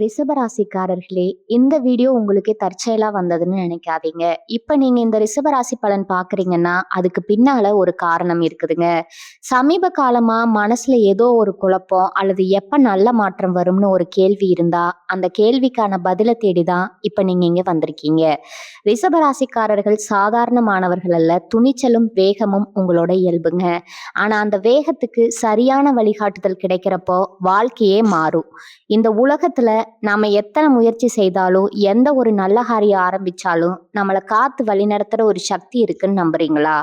ரிஷபராசிக்காரர்களே, இந்த வீடியோ உங்களுக்கே தற்செயலா வந்ததுன்னு நினைக்காதீங்க. இப்ப நீங்க இந்த ரிஷபராசி பலன் பார்க்குறீங்கன்னா, அதுக்கு பின்னால ஒரு காரணம் இருக்குதுங்க. சமீப காலமா மனசுல ஏதோ ஒரு குழப்பம் அல்லது எப்ப நல்ல மாற்றம் வரும்னு ஒரு கேள்வி இருந்தா, அந்த கேள்விக்கான பதில தேடி தான் இப்ப நீங்க இங்க வந்திருக்கீங்க. ரிஷபராசிக்காரர்கள் சாதாரணமானவர்கள் அல்ல. துணிச்சலும், வேகமும் உங்களோட இயல்புங்க. ஆனா அந்த வேகத்துக்கு சரியான வழிகாட்டுதல் கிடைக்கிறப்போ வாழ்க்கையே மாறும். இந்த உலகத்துல நாம எத்தனை முயற்சி செய்தாலும், எந்த ஒரு நல்ல காரியம் ஆரம்பிச்சாலும், நம்மள காத்து வழிநடத்துற ஒரு சக்தி இருக்குன்னு நம்புறீங்களா?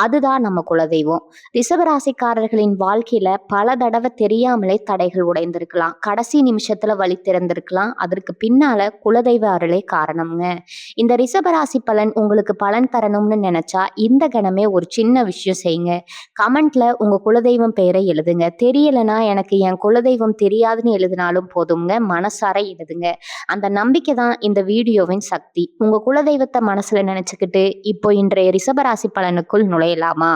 அதுதான் நம்ம குலதெய்வம். ரிஷபராசிக்காரர்களின் வாழ்க்கையில பல தடவை தெரியாமலே தடைகள் உடைந்திருக்கலாம். கடைசி நிமிஷத்துல வழி திறந்திருக்கலாம். அதற்கு பின்னால குலதெய்வ அருளே காரணம்ங்க. இந்த ரிஷபராசி பலன் உங்களுக்கு பலன் தரணும்னு நினைச்சா, இந்த கணமே ஒரு சின்ன விஷயம் செய்யுங்க. கமெண்ட்ல உங்க குலதெய்வம் பெயரை எழுதுங்க. தெரியலனா எனக்கு என் குலதெய்வம் தெரியாதுன்னு எழுதினாலும் போதுங்க. மனசார எழுதுங்க. அந்த நம்பிக்கை தான் இந்த வீடியோவின் சக்தி. உங்க குலதெய்வத்தை மனசுல நினைச்சுக்கிட்டு இப்போ இன்றைய ரிஷபராசி பலனுக்குள் நுழையலாமா?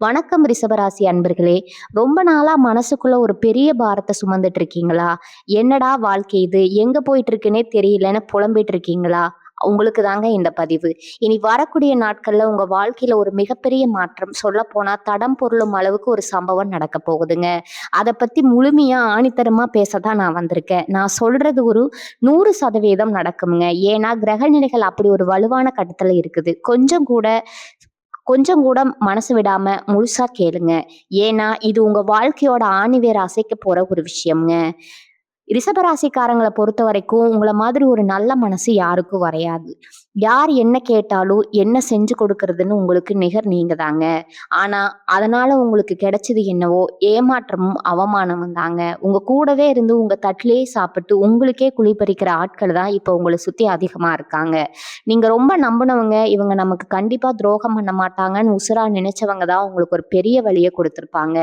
வணக்கம் ரிஷபராசி அன்பர்களே. ரொம்ப நாளா மனசுக்குள்ள ஒரு பெரிய பாரத்தை சுமந்துட்டு இருக்கீங்களா? என்னடா வாழ்க்கை இது, எங்க போயிட்டு இருக்குன்னே தெரியலன்னு புலம்பிட்டு இருக்கீங்களா? உங்களுக்கு தாங்க இந்த பதிவு. இனி வரக்கூடிய நாட்கள்ல உங்க வாழ்க்கையில ஒரு மிகப்பெரிய மாற்றம், சொல்ல போனா தடம் பொருளும் அளவுக்கு ஒரு சம்பவம் நடக்க போகுதுங்க. அதை பத்தி முழுமையா ஆணித்தரமா பேசதான் நான் வந்திருக்கேன். நான் சொல்றது ஒரு 100% நடக்குங்க. ஏன்னா கிரக நிலைகள் அப்படி ஒரு வலுவான கட்டத்துல இருக்குது. கொஞ்சம் கூட மனசு விடாம முழுசா கேளுங்க. ஏன்னா இது உங்க வாழ்க்கையோட ஆணிவேர் அசைக்க போற ஒரு விஷயம்ங்க. ரிஷபராசிக்காரங்களை பொறுத்த வரைக்கும் உங்களை மாதிரி ஒரு நல்ல மனசு யாருக்கும் வரையாது. யார் என்ன கேட்டாலும் என்ன செஞ்சு கொடுக்கறதுன்னு உங்களுக்கு நிகர் நீங்க தாங்க. ஆனா அதனால உங்களுக்கு கிடைச்சது என்னவோ ஏமாற்றமும் அவமானமும் தாங்க. உங்க கூடவே இருந்து உங்க தட்டிலேயே சாப்பிட்டு உங்களுக்கே குழிப்பறிக்கிற ஆட்கள் தான் இப்போ உங்களை சுத்தி அதிகமா இருக்காங்க. நீங்க ரொம்ப நம்பினவங்க, இவங்க நமக்கு கண்டிப்பா துரோகம் பண்ண மாட்டாங்கன்னு உசுரா நினைச்சவங்க தான் உங்களுக்கு ஒரு பெரிய வழியை கொடுத்துருப்பாங்க.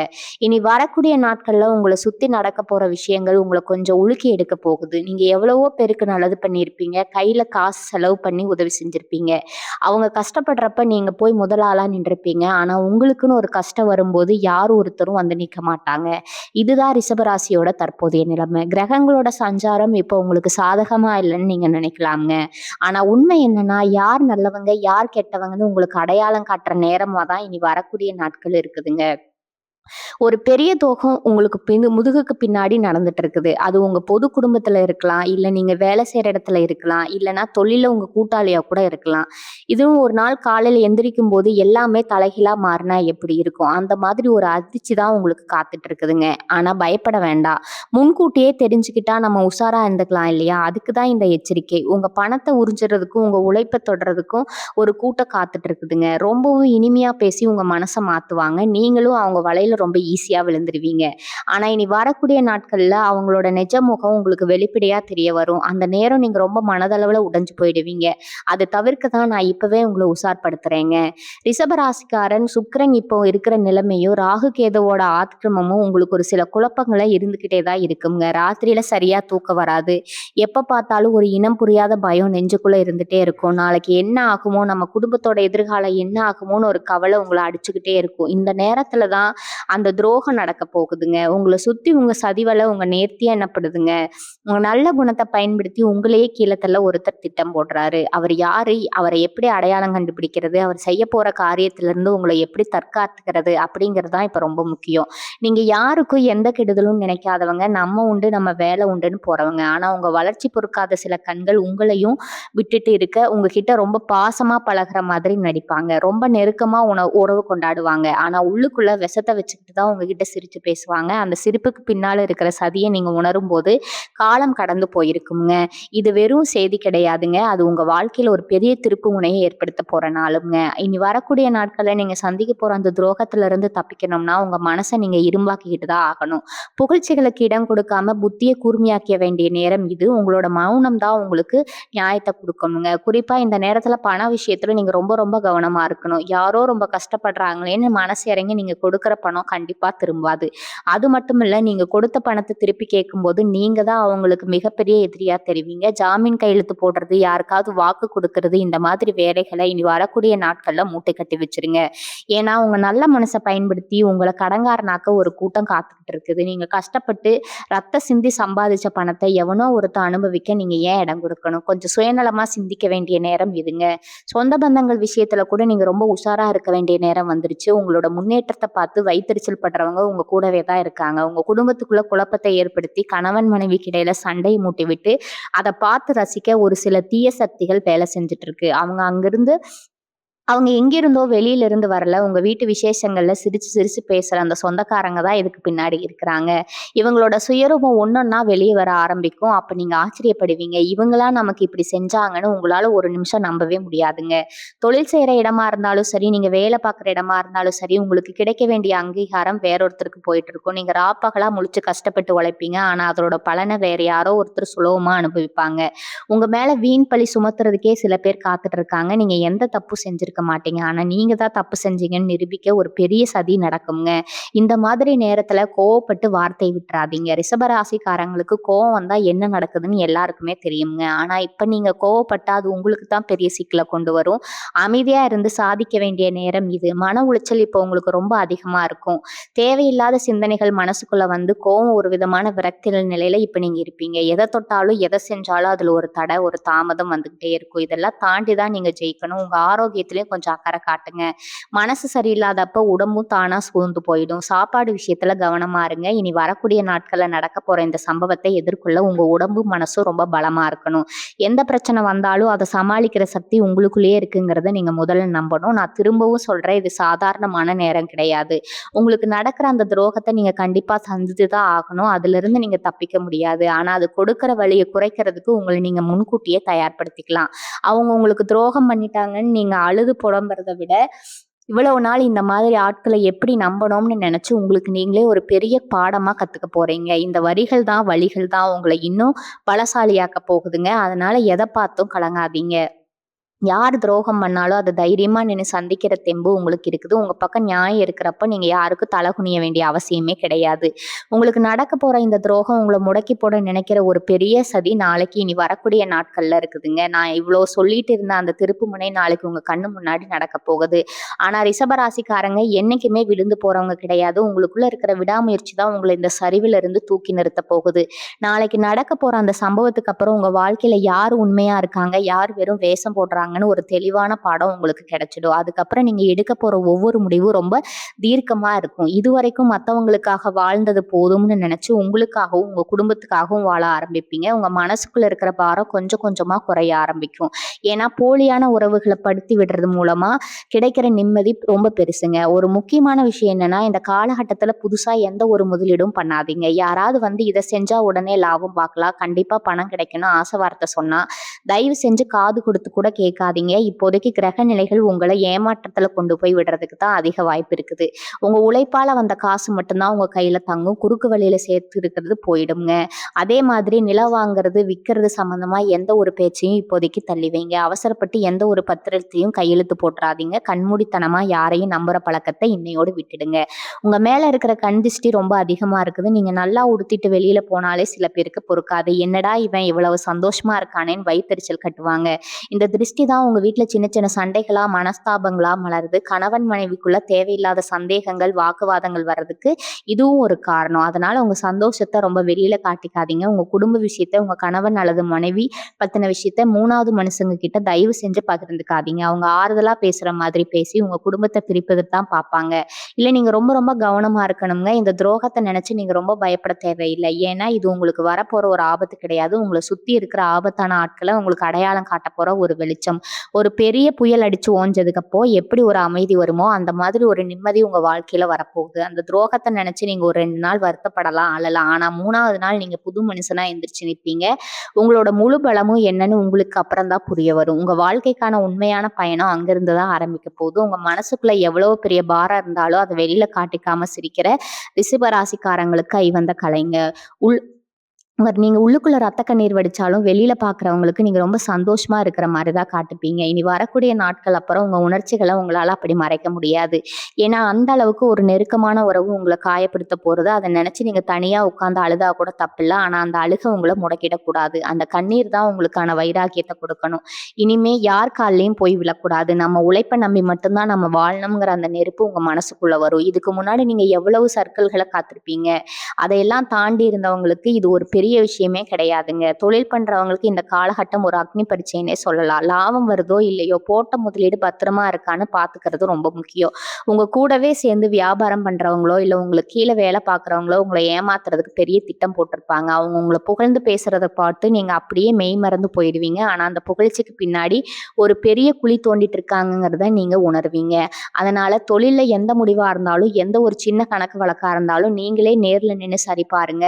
இனி வரக்கூடிய நாட்கள்ல உங்களை சுத்தி நடக்க போற விஷயங்கள் உங்களை கொஞ்சம் உலுக்கி எடுக்க போகுது. நீங்க எவ்வளவோ பேருக்கு நல்லது பண்ணியிருப்பீங்க. கையில காசு செலவு பண்ணி உதவி செஞ்சிருப்பீங்க. அவங்க கஷ்டப்படுறப்ப நீங்க போய் முதலாளா நின்றுப்பீங்க. ஆனா உங்களுக்குன்னு ஒரு கஷ்டம் வரும்போது யார் ஒருத்தரும் வந்து நிற்க மாட்டாங்க. இதுதான் ரிஷபராசியோட தற்போதைய நிலைமை. கிரகங்களோட சஞ்சாரம் இப்போ உங்களுக்கு சாதகமா இல்லைன்னு நீங்க நினைக்கலாங்க. ஆனா உண்மை என்னன்னா, யார் நல்லவங்க யார் கெட்டவங்கன்னு உங்களுக்கு அடையாளம் காட்டுற நேரமா தான் இனி வரக்கூடிய நாட்கள் இருக்குதுங்க. ஒரு பெரிய துரோகம் உங்களுக்கு முதுகுக்கு பின்னாடி நடந்துட்டு இருக்குது. அது உங்க பொது குடும்பத்துல இருக்கலாம், இல்ல நீங்க வேலை செய்யற இடத்துல இருக்கலாம், இல்லைன்னா தொழில உங்க கூட்டாளியா கூட இருக்கலாம். இதுவும் ஒரு நாள் காலையில எந்திரிக்கும் போது எல்லாமே தலைகீழா மாறினா எப்படி இருக்கும், அந்த மாதிரி ஒரு அதிர்ச்சி தான் உங்களுக்கு காத்துட்டு இருக்குதுங்க. ஆனா பயப்பட வேண்டாம். முன்கூட்டியே தெரிஞ்சுக்கிட்டா நம்ம உஷாரா இருந்துக்கலாம் இல்லையா? அதுக்கு தான் இந்த எச்சரிக்கை. உங்க பணத்தை உறிஞ்சுறதுக்கும் உங்க உழைப்பை தொடர்றதுக்கும் ஒரு கூட்டம் காத்துட்டு இருக்குதுங்க. ரொம்பவும் இனிமையா பேசி உங்க மனசை மாத்துவாங்க. நீங்களும் அவங்க வலையில ரொம்ப ஈஸியா விழுந்துருவீங்க. ஆனா இனி வரக்கூடிய நாட்கள்ல அவங்களோட நிஜ முகம் உங்களுக்கு வெளிப்படையா தெரிய வரும். அந்த நேரம் நீங்க ரொம்ப மனதளவுல உடைஞ்சு போயிடுவீங்க. அதை தவிர்க்க தான் நான் இப்பவே உங்களை உஷார்படுத்துறேங்க. ரிஷபராசிக்காரன் சுக்கிரன் இப்போ இருக்கிற நிலைமையும் ராகு கேதுவோட ஆக்கிரமமும் உங்களுக்கு ஒரு சில குழப்பங்களை இருந்துகிட்டே தான் இருக்குங்க. ராத்திரியில சரியா தூக்கம் வராது. எப்ப பார்த்தாலும் ஒரு இனம் புரியாத பயம் நெஞ்சுக்குள்ள இருந்துட்டே இருக்கும். நாளைக்கு என்ன ஆகுமோ, நம்ம குடும்பத்தோட எதிர்காலம் என்ன ஆகுமோன்னு ஒரு கவலை உங்களை அடிச்சுக்கிட்டே இருக்கும். இந்த நேரத்துல தான் அந்த துரோகம் நடக்க போகுதுங்க. உங்களை சுத்தி உங்க சதிவலை உங்க நேர்த்தியா என்னப்படுதுங்க. உங்க நல்ல குணத்தை பயன்படுத்தி உங்களையே கீழே தள்ள ஒருத்தர் திட்டம் போடுறாரு. அவர் யாரு, அவரை எப்படி அடையாளம் கண்டுபிடிக்கிறது, அவர் செய்ய போற காரியத்திலிருந்து உங்களை எப்படி தற்காத்துக்கிறது அப்படிங்கிறது தான் இப்ப ரொம்ப முக்கியம். நீங்க யாருக்கும் எந்த கெடுதலும் நினைக்காதவங்க, நம்ம உண்டு நம்ம வேலை உண்டுன்னு போறவங்க. ஆனா உங்க வளர்ச்சி பொறுக்காத சில கண்கள் உங்களையும் விட்டுட்டு இருக்க உங்ககிட்ட ரொம்ப பாசமா பழகுற மாதிரி நடிப்பாங்க. ரொம்ப நெருக்கமா உறவு கொண்டாடுவாங்க. ஆனா உள்ளுக்குள்ள விஷத்தை வச்சுக்கிட்டு தான் உங்ககிட்ட சிரிச்சு பேசுவாங்க. அந்த சிரிப்புக்கு பின்னால இருக்கிற சதியை நீங்க உணரும் போது காலம் கடந்து போயிருக்குங்க. இது வெறும் செய்தி கிடையாதுங்க. அது உங்க வாழ்க்கையில ஒரு பெரிய திருப்பு முனையை ஏற்படுத்த போற நாளுங்க. இனி வரக்கூடிய நாட்கள்ல நீங்க சந்திக்க போற அந்த துரோகத்துல இருந்து தப்பிக்கணும்னா உங்க மனசை நீங்க இரும்பாக்கிக்கிட்டு தான் ஆகணும். புகழ்ச்சிகளுக்கு இடம் கொடுக்காம புத்தியை கூர்மையாக்க வேண்டிய நேரம் இது. உங்களோட மௌனம் தான் உங்களுக்கு நியாயத்தை கொடுக்கணுங்க. குறிப்பா இந்த நேரத்துல பண விஷயத்துல நீங்க ரொம்ப ரொம்ப கவனமா இருக்கணும். யாரோ ரொம்ப கஷ்டப்படுறாங்களேன்னு மனசு இறங்கி நீங்க கொடுக்குற பணம் பணம் கண்டிப்பா திரும்பாது. அது மட்டும் இல்ல, நீங்க கொடுத்த பணத்த திருப்பி கேட்கும்போது, நீங்க தான் அவங்களுக்கு மிகப்பெரிய எதிரியா தெரிவீங்க. ஜாமீன் கையெழுத்து போடுறது, யாருக்காவது வாக்கு குடுக்கறது, இந்த மாதிரி வேலைகள இனி வரக்கூடிய நாட்கள்ல மூட்டை கட்டி வச்சுருங்க. ஏன்னா, உங்க நல்ல மனச பயன்படுத்தி உங்கள கடன்காரனாக்க ஒரு கூட்டம் காத்துக்கிட்டு இருக்குது. நீங்க கஷ்டப்பட்டு ரத்த சிந்தி சம்பாதிச்ச பணத்த எவனோ ஒருத்தன் அனுபவிக்க நீங்க ஏன் இடம் குடுக்கணும்? கொஞ்சம் சுயநலமா சிந்திக்க வேண்டிய நேரம் இதுங்க. சொந்த பந்தங்கள் விஷயத்துல கூட நீங்க ரொம்ப உஷாரா இருக்க வேண்டிய நேரம் வந்துருச்சு. உங்களோட முன்னேற்றத்த பார்த்து வயித்தெரிச்சல் படுறவங்க உங்க கூடவே தான் இருக்காங்க. உங்க குடும்பத்துக்குள்ள குழப்பத்தை ஏற்படுத்தி கணவன் மனைவிக்கு இடையில சண்டை மூட்டிவிட்டு, அத பார்த்து ரசிக்க ஒரு சில தீய சக்திகள் வேலை செஞ்சுட்டு இருக்கு. அவங்க எங்கிருந்தோ வெளியில இருந்து வரல. உங்க வீட்டு விசேஷங்கள்ல சிரிச்சு சிரிச்சு பேசுற அந்த சொந்தக்காரங்க தான் இதுக்கு பின்னாடி இருக்கிறாங்க. இவங்களோட சுயரூபம் ஒண்ணொன்னா வெளிய வர ஆரம்பிக்கும். அப்ப நீங்க ஆச்சரியப்படுவீங்க. இவங்களா நமக்கு இப்படி செஞ்சாங்கன்னு உங்களால ஒரு நிமிஷம் நம்பவே முடியாதுங்க. தொழில் செய்ற இடமா இருந்தாலும் சரி, நீங்க வேலை பார்க்குற இடமா இருந்தாலும் சரி, உங்களுக்கு கிடைக்க வேண்டிய அங்கீகாரம் வேறொருத்தருக்கு போயிட்டு இருக்கும். நீங்க ராப்பகலா முழிச்சு கஷ்டப்பட்டு உழைப்பீங்க. ஆனா அதோட பலன வேற யாரோ ஒருத்தர் சுலபமா அனுபவிப்பாங்க. உங்க மேல வீண் பழி சுமத்துறதுக்கே சில பேர் காத்துட்டு இருக்காங்க. நீங்க எந்த தப்பு செஞ்சிருக்க மாட்டீங்க. ஆனா நீங்க தான் தப்பு செஞ்சீங்கன்னு நிரூபிக்க ஒரு பெரிய சதி நடக்கும்ங்க. இந்த மாதிரி நேரத்துல கோவப்பட்டு வார்த்தை விட்டுறாதீங்க. ரிஷபராசிக்காரங்களுக்கு கோவம் வந்தா என்ன நடக்குதுன்னு எல்லாருக்குமே தெரியுங்க. ஆனா இப்ப நீங்க கோவப்பட்டா அது உங்களுக்கு தான் பெரிய சிக்கல கொண்டு வரும். அமைதியா இருந்து சாதிக்க வேண்டிய நேரம் இது. மன உளைச்சல் இப்போ உங்களுக்கு ரொம்ப அதிகமா இருக்கும். தேவையில்லாத சிந்தனைகள் மனசுக்குள்ள வந்து கோவம் ஒரு விதமான விரக்தி நிலையில இப்ப நீங்க இருப்பீங்க. எத தொட்டாலும், எத செஞ்சாலும் அதுல ஒரு தடை, ஒரு தாமதம் வந்துகிட்டே இருக்கும். இதெல்லாம் தாண்டி தான் நீங்க ஜெயிக்கணும். உங்க ஆரோக்கியத்திலயும் கொஞ்சம் அக்கறை காட்டுங்க. மனசு சரியில்லாதப்ப உடம்பும் தானா சோர்ந்து போயிடும். சாப்பாடு விஷயத்துல கவனமா இருங்க. இனி வரக்கூடிய நாட்கள்ல நடக்க போற இந்த சம்பவத்தை எதிர்கொள்ள உங்க உடம்பும் மனசும் ரொம்ப பலமா இருக்கணும். எந்த பிரச்சனை வந்தாலும் அதை சமாளிக்கிற சக்தி உங்களுக்குள்ளேயே இருக்குங்கிறத நீங்க முதல்ல நம்பணும். நான் திரும்பவும் சொல்றேன், இது சாதாரணமான நேரம் கிடையாது. உங்களுக்கு நடக்கிற அந்த துரோகத்தை நீங்க கண்டிப்பா சந்திச்சு தான் ஆகணும். அதிலிருந்து நீங்க தப்பிக்க முடியாது. ஆனா அது கொடுக்கிற வலிய குறைக்கிறதுக்கு உங்கள நீங்க முன்கூட்டியே தயார்படுத்திக்கலாம். அவங்க உங்களுக்கு துரோகம் பண்ணிட்டாங்கன்னு நீங்க அழுது புலம்புறத விட, இவ்வளவு நாள் இந்த மாதிரி ஆட்கள எப்படி நம்பணும்னு நெனச்சு உங்களுக்கு நீங்களே ஒரு பெரிய பாடமா கத்துக்க போறீங்க. இந்த வரிகள் தான், வலிகள் தான் உங்கள இன்னும் பலசாலியாக்க போகுதுங்க. அதனால எத பார்த்தும் கலங்காதீங்க. யார் துரோகம் பண்ணாலும் அத தைரியமா நின்னு சந்திக்கிற தெம்பு உங்களுக்கு இருக்குது. உங்க பக்கம் நியாயம் இருக்கிறப்ப நீங்க யாருக்கும் தலை குனிய வேண்டிய அவசியமே கிடையாது. உங்களுக்கு நடக்க போற இந்த துரோகம் உங்கள முடக்கி போட நினைக்கிற ஒரு பெரிய சதி நாளைக்கு இனி வரக்கூடிய நாட்கள்ல இருக்குதுங்க. நான் இவ்ளோ சொல்லிட்டு இருந்த அந்த திருப்புமுனை நாளைக்கு உங்க கண்ணு முன்னாடி நடக்க போகுது. ஆனா ரிஷபராசிக்காரங்க என்னைக்குமே விழுந்து போறவங்க கிடையாது. உங்களுக்குள்ள இருக்கிற விடாமுயற்சி தான் உங்கள இந்த சரிவுல இருந்து தூக்கி நிறுத்த போகுது. நாளைக்கு நடக்க போற அந்த சம்பவத்துக்கு அப்புறம் உங்க வாழ்க்கையில யார் உண்மையா இருக்காங்க, யார் வெறும் வேஷம் போடுறாங்கன்னு ஒரு தெளிவான பாடம் உங்களுக்கு கிடைச்சிடும். அதுக்கப்புறம் நீங்க எடுக்க போற ஒவ்வொரு முடிவும் ரொம்ப தீர்க்கமா இருக்கும். இதுவரைக்கும் மத்தவங்களுக்காக வாழ்ந்தது போதும்னு நினைச்சு உங்களுக்காகவும் உங்க குடும்பத்துக்காகவும் வாழ ஆரம்பிப்பீங்க. உங்க மனசுக்குள்ள இருக்கிற பாரம் கொஞ்சம் கொஞ்சமா குறைய ஆரம்பிக்கும். ஏன்னா போலியான உறவுகளை படுத்தி விடுறது மூலமா கிடைக்கிற நிம்மதி ரொம்ப பெருசுங்க. ஒரு முக்கியமான விஷயம் என்னன்னா, இந்த காலகட்டத்துல புதுசா எந்த ஒரு முதலீடும் பண்ணாதீங்க. யாராவது வந்து இதை செஞ்சா உடனே லாபம் பார்க்கலாம், கண்டிப்பா பணம் கிடைக்கணும் ஆசை வார்த்தை சொன்னா தயவு செஞ்சு காது கொடுத்து கூட கேட்காதீங்க. இப்போதைக்கு கிரக நிலைகள் உங்களை ஏமாற்றத்துல கொண்டு போய் விடுறதுக்கு தான் அதிக வாய்ப்பு இருக்குது. உங்க உழைப்பால வந்த காசு மட்டும்தான் உங்க கையில தங்கும். குறுக்கு வழியில சேர்த்து இருக்கிறது போயிடுங்க. அதே மாதிரி நிலம் வாங்குறது விற்கிறது சம்பந்தமா எந்த ஒரு பேச்சையும் இப்போதைக்கு தள்ளி வைங்க. அவசரப்பட்டு எந்த ஒரு பத்திரத்தையும் கையெழுத்து போட்டுறாதீங்க. கண்மூடித்தனமா யாரையும் நம்புற பழக்கத்தை இன்னையோடு விட்டுடுங்க. உங்க மேல இருக்கிற கண் திஷ்டி ரொம்ப அதிகமா இருக்குது. நீங்க நல்லா உடுத்திட்டு வெளியில போனாலே சில பேருக்கு பொறுக்காது. என்னடா இவன் இவ்வளவு சந்தோஷமா இருக்கானேன்னு வயித்தெரிச்சல் கட்டுவாங்க. இந்த திருஷ்டி தான் உங்க வீட்ல சின்ன சின்ன சண்டைகளா, மனஸ்தாபங்களா மலருது. கணவன் மனைவிக்குள்ள தேவையில்லாத சந்தேகங்கள், வாக்குவாதங்கள் வர்றதுக்கு இதுவும் ஒரு காரணம். அதனால உங்க சந்தோஷத்தை ரொம்ப வெளியில காட்டிக்காதீங்க. உங்க குடும்ப விஷயத்த உங்க கணவன் அல்லது மனைவி பத்தின விஷயத்த 3வது மனுஷங்க கிட்ட தயவு செஞ்சு பகிர்ந்துக்காதீங்க. அவங்க ஆறுதலா பேசுற மாதிரி பேசி உங்க குடும்பத்தை பிரிப்பதற்கு தான் பார்ப்பாங்க. இல்ல நீங்க ரொம்ப ரொம்ப கவனமா இருக்கணுங்க. இந்த துரோகத்தை நினைச்சு நீங்க ரொம்ப பயப்பட தேவையில்லை. ஏன்னா இது உங்களுக்கு வரப்போற ஒரு ஆபத்து கிடையாது. உங்களை சுத்தி இருக்கிற ஆபத்தான ஆட்களை உங்களுக்கு அடையாளம் காட்ட போற ஒரு வெளிச்சம். ஒரு பெரிய புயல் அடிச்சு ஓஞ்சதுக்கப்போ எப்படி ஒரு அமைதி வருமோ அந்த மாதிரி ஒரு நிம்மதி உங்க வாழ்க்கையில வரப்போகுது. அந்த துரோகத்தை நினைச்சு நீங்க ஒரு 2 நாள் வருத்தப்படலாம், அழலாம். ஆனா 3வது நாள் நீங்க புது மனுஷனா எந்திரிச்சு நிற்பீங்க. உங்களோட முழு பலமும் என்னன்னு உங்களுக்கு அப்புறம் தான் புரிய வரும். உங்க வாழ்க்கைக்கான உண்மையான பயணம் அங்கிருந்து தான் ஆரம்பிக்க போகுது. உங்க மனசுக்குள்ள எவ்வளவு பெரிய பாரம் இருந்தாலும் அதை வெளியில காட்டிக்காம சிரிக்கிற ரிஷப ராசிக்காரங்களுக்கு ஐவந்த கலைங்க. உள் நீங்க உள்ளுக்குள்ள ரத்த கண்ணீர் வடிச்சாலும், வெளியில பார்க்குறவங்களுக்கு நீங்க ரொம்ப சந்தோஷமா இருக்கிற மாரி தான் காட்டுப்பீங்க. இனி வரக்கூடிய நாட்கள் அப்புறம் உங்க உணர்ச்சிகள உங்களால அப்படி மறைக்க முடியாது. ஏன்னா, அந்த அளவுக்கு ஒரு நெருக்கமான உறவு உங்கள காயப்படுத்த போறது. அத நெனச்சு நீங்க தனியா உட்கார்ந்து அழுதா கூட தப்பில்ல. ஆனா, அந்த அழுகை உங்கள முடக்கிடக்கூடாது. அந்த கண்ணீர் தான் உங்களுக்கான வைராக்கியத்த குடுக்கணும். இனிமே யார் கால்லயும் போய் விழக்கூடாது. நம்ம உழைப்ப நம்பி மட்டும் தான் நம்ம வாழணுங்கிற அந்த நெருப்பு உங்க மனசுக்குள்ள வரும். இதுக்கு முன்னாடி நீங்க எவ்வளவு சர்க்கிள்கள காத்திருப்பீங்க. அதையெல்லாம் தாண்டி இருந்தவங்களுக்கு இது ஒரு பெரிய விஷயமே கிடையாதுங்க. தொழில் பண்றவங்களுக்கு இந்த காலகட்டம் ஒரு அக்னி பரீட்சைன்னே சொல்லலாம். லாபம் வருதோ இல்லையோ, போட்ட முதலீடு பத்திரமா இருக்கான்னு பார்த்துக்கிறது ரொம்ப முக்கியம். உங்க கூடவே சேர்ந்து வியாபாரம் பண்றவங்களோ, இல்ல உங்களுக்கு கீழ வேலை பார்க்குறவங்களோ உங்கள ஏமாத்துறதுக்கு பெரிய திட்டம் போட்டிருப்பாங்க. அவங்க உங்கள புகழ்ந்து பேசுறத பார்த்து நீங்க அப்படியே மெய்மறந்து போயிடுவீங்க. ஆனா அந்த புகழ்ச்சிக்கு பின்னாடி ஒரு பெரிய குழி தோண்டிட்டு இருக்காங்கங்கிறத நீங்க உணர்வீங்க. அதனால தொழில்ல எந்த முடிவா இருந்தாலும், எந்த ஒரு சின்ன கணக்கு வழக்கா இருந்தாலும் நீங்களே நேர்ல நின்னு சரி பாருங்க.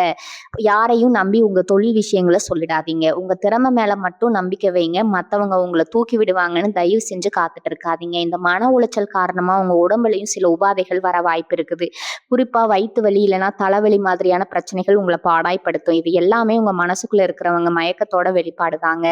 யாரையும் நம்பி உங்க தொழில் விஷயங்கள சொல்லிடாதீங்க. உங்க திறமை மேல மட்டும் நம்பிக்கை வைங்க. மத்தவங்க உங்கள தூக்கி விடுவாங்கன்னு தயவு செஞ்சு காத்துட்டு இருக்காதீங்க. இந்த மன உளைச்சல் காரணமா உங்க உடம்புலயும் சில உபாதைகள் வர வாய்ப்பு இருக்குது. குறிப்பா வயித்து வலி இல்லைன்னா தலைவலி மாதிரியான பிரச்சனைகள் உங்கள பாடாய்ப்படுத்தும். இது எல்லாமே உங்க மனசுக்குள்ள இருக்கிறவங்க மயக்கத்தோட வெளிப்பாடு தாங்க.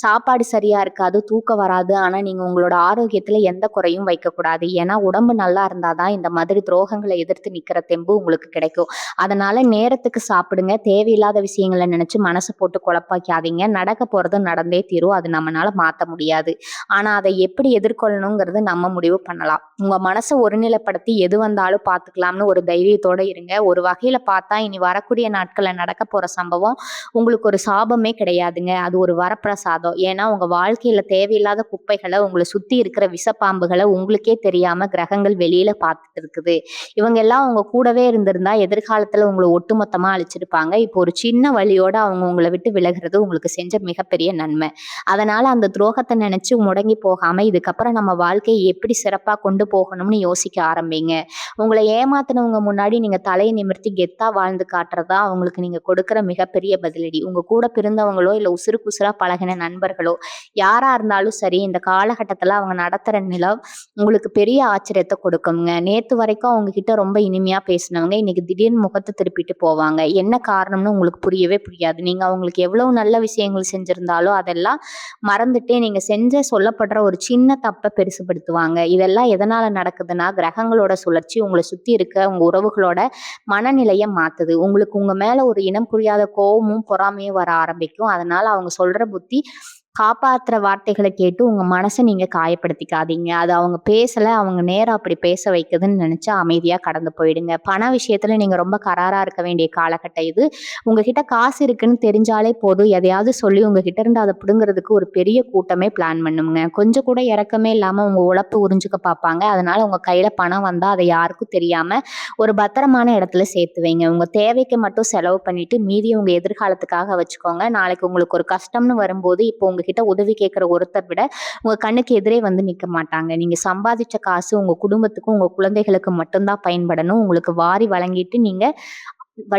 சாப்பாடு சரியா இருக்காது, தூக்கம் வராது. ஆனா நீங்க உங்களோட ஆரோக்கியத்துல எந்த குறையும் வைக்கக்கூடாது. ஏன்னா உடம்பு நல்லா இருந்தா தான் இந்த மாதிரி துரோகங்கள எதிர்த்து நிக்கிற தெம்பு உங்களுக்கு கிடைக்கும். அதனால நேரத்துக்கு சாப்பிடுங்க. தேவையில்லாத விஷயங்கள நினைச்சு மனச போட்டு குழப்பாக்காதீங்க. நடக்க போறது நடந்தே தீரும். அது நம்மனால மாத்த முடியாது. ஆனா அதை எப்படி எதிர்கொள்ளணுங்கிறது நம்ம முடிவு பண்ணலாம். உங்க மனச ஒருநிலைப்படுத்தி எது வந்தாலும் பார்த்துக்கலாம்னு ஒரு தைரியத்தோட இருங்க. ஒரு வகையில பார்த்தா இனி வரக்கூடிய நாட்கள்ல நடக்க போற சம்பவம் உங்களுக்கு ஒரு சாபமே கிடையாதுங்க. அது ஒரு வரப்பிரசாதம். ஏன்னா உங்க வாழ்க்கையில தேவையில்லாத குப்பைகள, உங்கள சுத்தி இருக்கிற விஷப்பாம்புகள உங்களுக்கே தெரியாம கிரகங்கள் வெளியில பார்த்துட்டு இருக்குது. இவங்க எல்லாம் உங்க கூடவே இருந்திருந்தா எதிர்காலத்துல உங்கள ஒட்டுமொத்தமா அழிச்சிருப்பாங்க. இப்போ ஒரு சின்ன வலியோட அவங்க உங்கள விட்டு விலகுறது உங்களுக்கு செஞ்ச மிகப்பெரிய நன்மை. அதனால அந்த துரோகத்த நினைச்சு முடங்கி போகாம இதுக்கப்புறம் நம்ம வாழ்க்கையை எப்படி சிறப்பா கொண்டு போகணும்னு யோசிக்க ஆரம்பிங்க. உங்கள ஏமாத்துனவங்க முன்னாடி நீங்க தலைய நிமிர்த்தி கெத்தா வாழ்ந்து காட்டுறது தான் அவங்களுக்கு நீங்க கொடுக்கிற மிகப்பெரிய பதிலடி. உங்க கூட பிறந்தவங்களோ, இல்ல உசுருக்கு உசுரா பழகின நண்பர்களோ, யாரா இருந்தாலும் சரி, இந்த காலகட்டத்துல அவங்க நடத்துற நிலம் உங்களுக்கு பெரிய ஆச்சரியத்த கொடுக்குங்க. நேத்து வரைக்கும் அவங்க கிட்ட ரொம்ப இனிமையா பேசினவங்க, இன்னைக்கு திடீர்னு முகத்த திருப்பிட்டு போவாங்க. என்ன காரணம்னு உங்களுக்கு புரியவே புரியாது. நீங்க அவங்களுக்கு எவ்வளவு நல்ல விஷயங்கள் செஞ்சிருந்தாலும் அதெல்லாம் மறந்துட்டு நீங்க செஞ்ச சொல்லப்படுற ஒரு சின்ன தப்ப பெருசுபடுத்துவாங்க. இதெல்லாம் எதனால நடக்குதுன்னா, கிரகங்களோட சுழற்சி உங்கள சுத்தி இருக்க உங்க உறவுகளோட மனநிலைய மாத்துது. உங்களுக்கு உங்க மேல ஒரு இனம் புரியாத கோவமும், பொறாமையும் வர ஆரம்பிக்கும். அதனால அவங்க சொல்ற புத்தி காப்பாத்துற வார்த்தைகள கேட்டு உங்க மனச நீங்க காயப்படுத்திக்காதீங்க. அது அவங்க பேசல, அவங்க நேரா அப்படி பேச வைக்குதுன்னு நெனச்சு அமைதியா கடந்து போயிடுங்க. பண விஷயத்துல நீங்க ரொம்ப கராரா இருக்க வேண்டிய காலகட்டம் இது. உங்ககிட்ட காசு இருக்குன்னு தெரிஞ்சாலே போதும், எதையாவது சொல்லி உங்ககிட்ட இருந்து அத பிடுங்குறதுக்கு ஒரு பெரிய கூட்டமே பிளான் பண்ணுங்க. கொஞ்சம் கூட இரக்கமே இல்லாம உங்க உழைப்ப உறிஞ்சுக்க பார்ப்பாங்க. அதனால உங்க கையில பணம் வந்தா அத யாருக்கும் தெரியாம ஒரு பத்திரமான இடத்துல சேர்த்து வைங்க. உங்க தேவைக்கு மட்டும் செலவு பண்ணிட்டு மீதிய உங்க எதிர்காலத்துக்காக வச்சுக்கோங்க. நாளைக்கு உங்களுக்கு ஒரு கஷ்டம்னு வரும்போது இப்போ உங்ககிட்ட உதவி கேட்கிற ஒருத்தர் விட உங்க கண்ணுக்கு எதிரே வந்து நிக்க மாட்டாங்க. நீங்க சம்பாதிச்ச காசு உங்க குடும்பத்துக்கும், உங்க குழந்தைகளுக்கு மட்டும் தான் பயன்படணும். உங்களுக்கு வாரி வழங்கிட்டு நீங்க